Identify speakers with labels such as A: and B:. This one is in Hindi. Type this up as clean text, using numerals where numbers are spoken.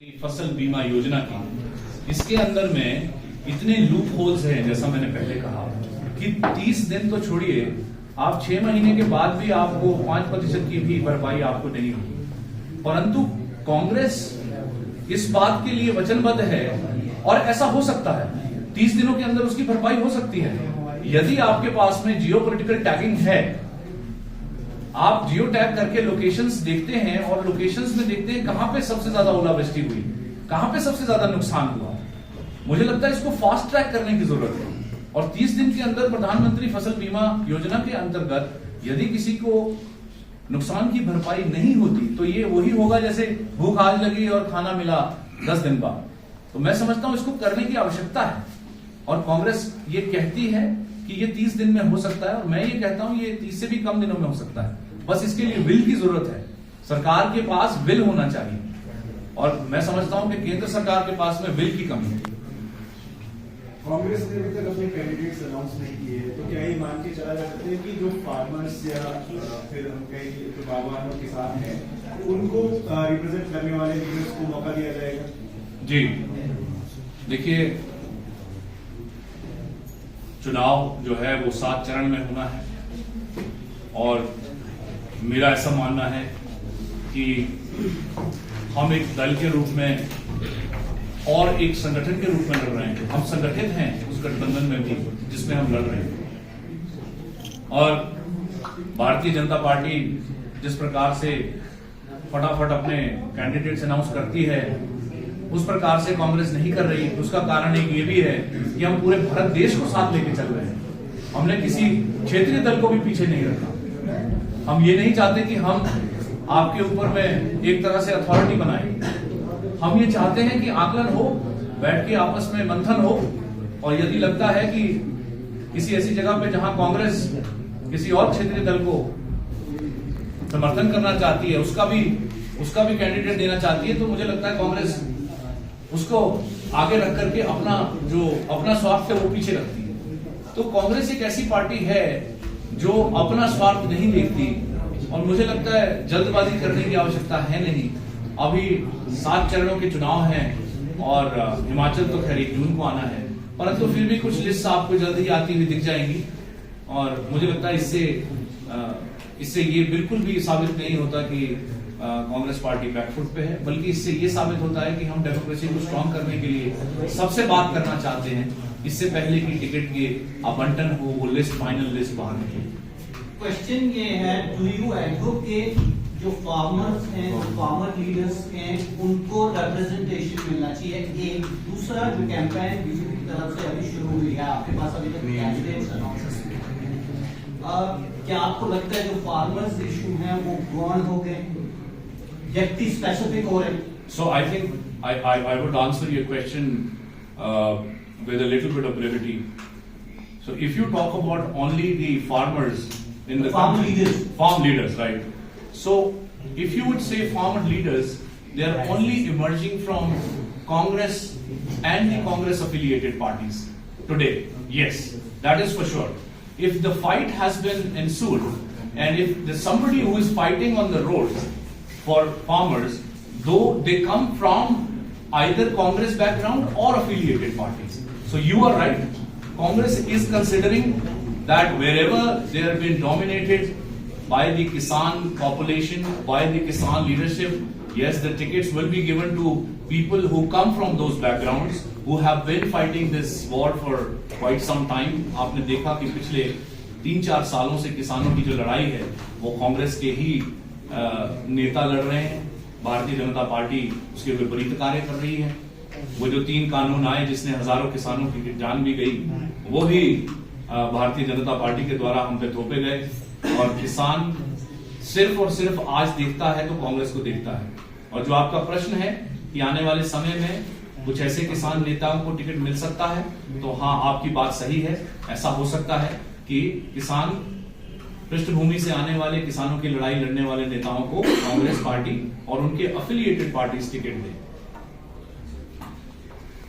A: फसल बीमा योजना की, इसके अंदर में इतने लूप होल्स हैं, जैसा मैंने पहले कहा कि 30 दिन तो छोड़िए, आप 6 महीने के बाद भी आपको 5% की भी भरपाई आपको नहीं होगी। परंतु कांग्रेस इस बात के लिए वचनबद्ध है और ऐसा हो सकता है 30 दिनों के अंदर उसकी भरपाई हो सकती है यदि आपके पास में जियोपॉलिटिकल टैगिंग है। आप जियो टैग करके लोकेशंस देखते हैं और लोकेशंस में देखते हैं कहां पे सबसे ज्यादा ओलावृष्टि हुई, कहां पे सबसे ज्यादा नुकसान हुआ। मुझे लगता है इसको फास्ट ट्रैक करने की जरूरत है और 30 दिन के अंदर प्रधानमंत्री फसल बीमा योजना के अंतर्गत यदि किसी को नुकसान की भरपाई नहीं होती तो ये वही होगा जैसे भूख आज लगी और खाना मिला 10 दिन बाद। तो मैं समझता हूं इसको करने की आवश्यकता है और कांग्रेस ये कहती है कि ये 30 दिन में हो सकता है और मैं ये कहता हूं ये 30 से भी कम दिनों में हो सकता है। बस इसके लिए विल की जरूरत है, सरकार के पास विल होना चाहिए और मैं समझता हूं कि केंद्र सरकार के पास में विल की कमी है।
B: कांग्रेस ने अभी तक अपने कैंडिडेट्स अनाउंस नहीं किए, तो क्या ये मान के चला जा सकता है कि जो फार्मर्स या फिर हम कहें जो बागवान और किसान हैं उनको रिप्रेजेंट करने वाले लीडर्स को मौका दिया जाएगा?
A: जी देखिए, चुनाव जो है वो 7 चरण में होना है और मेरा ऐसा मानना है कि हम एक दल के रूप में और एक संगठन के रूप में लड़ रहे हैं। हम संगठित हैं उस गठबंधन में भी जिसमें हम लड़ रहे हैं और भारतीय जनता पार्टी जिस प्रकार से फटाफट अपने कैंडिडेट्स अनाउंस करती है उस प्रकार से कांग्रेस नहीं कर रही। उसका कारण एक ये भी है कि हम पूरे भारत देश को साथ लेके चल रहे हैं। हमने किसी क्षेत्रीय दल को भी पीछे नहीं रखा। हम ये नहीं चाहते कि हम आपके ऊपर में एक तरह से अथॉरिटी बनाए। हम ये चाहते हैं कि आकलन हो, बैठ के आपस में मंथन हो और यदि लगता है कि किसी ऐसी जगह पे जहां कांग्रेस किसी और क्षेत्रीय दल को समर्थन करना चाहती है, उसका भी कैंडिडेट देना चाहती है, तो मुझे लगता है कांग्रेस उसको आगे रख करके अपना स्वार्थ है वो पीछे रखती है। तो कांग्रेस एक ऐसी पार्टी है जो अपना स्वार्थ नहीं देखती और मुझे लगता है जल्दबाजी करने की आवश्यकता है नहीं। अभी 7 चरणों के चुनाव हैं और हिमाचल तो खैर 1 जून को आना है, परंतु फिर भी कुछ लिस्ट आपको जल्द ही आती हुई दिख जाएंगी और मुझे लगता है इससे ये बिल्कुल भी साबित नहीं होता कि कांग्रेस पार्टी बैकफुट पे है, बल्कि इससे ये साबित होता है कि हम डेमोक्रेसी को स्ट्रांग करने के लिए सबसे बात करना चाहते हैं इससे पहले कि टिकट के आवंटन हो, वो लिस्ट फाइनल लिस्ट बाहर निकले।
C: क्वेश्चन ये है, डू यू एडवोकेट जो फार्मर्स हैं, जो फार्मर लीडर्स हैं, उनको रिप्रेजेंटेशन मिलना चाहिए? एक दूसरा जो कैंपेन बीजेपी की तरफ से अभी शुरू हुई है, आपके पास अभी तक कैंडिडेट्स अनाउंस नहीं है, क्या आपको लगता है जो फार्मर्स इशू हैं वो गौण हो गए, व्यक्ति स्पेसिफिक हो रहे?
A: So I think I would answer your question with a little bit of brevity. So if you talk about only the farmers in the
C: farm
A: country,
C: leaders,
A: farm leaders, right? So if you would say farmer leaders, they are only emerging from Congress and the Congress affiliated parties today. Yes, that is for sure. If the fight has been ensued and if there's somebody who is fighting on the roads for farmers, though they come from either Congress background or affiliated parties. So you are right. Congress is considering that wherever they have been dominated by the Kisan population, by the Kisan leadership, yes, the tickets will be given to people who come from those backgrounds, who have been fighting this war for quite some time. आपने देखा कि पिछले 3-4 सालों से किसानों की जो लड़ाई है वो कांग्रेस के ही नेता लड़ रहे हैं। भारतीय जनता पार्टी उसके विपरीत कार्य कर रही है। वो जो 3 कानून आए जिसने हजारों किसानों की जान भी गई, वो भी भारतीय जनता पार्टी के द्वारा हम पे थोपे गए और किसान सिर्फ और सिर्फ आज देखता है तो कांग्रेस को देखता है। और जो आपका प्रश्न है कि आने वाले समय में कुछ ऐसे किसान नेताओं को टिकट मिल सकता है, तो हाँ, आपकी बात सही है। ऐसा हो सकता है कि किसान पृष्ठभूमि से आने वाले किसानों की लड़ाई लड़ने वाले नेताओं को कांग्रेस पार्टी और उनके अफिलिएटेड पार्टीज टिकट दें।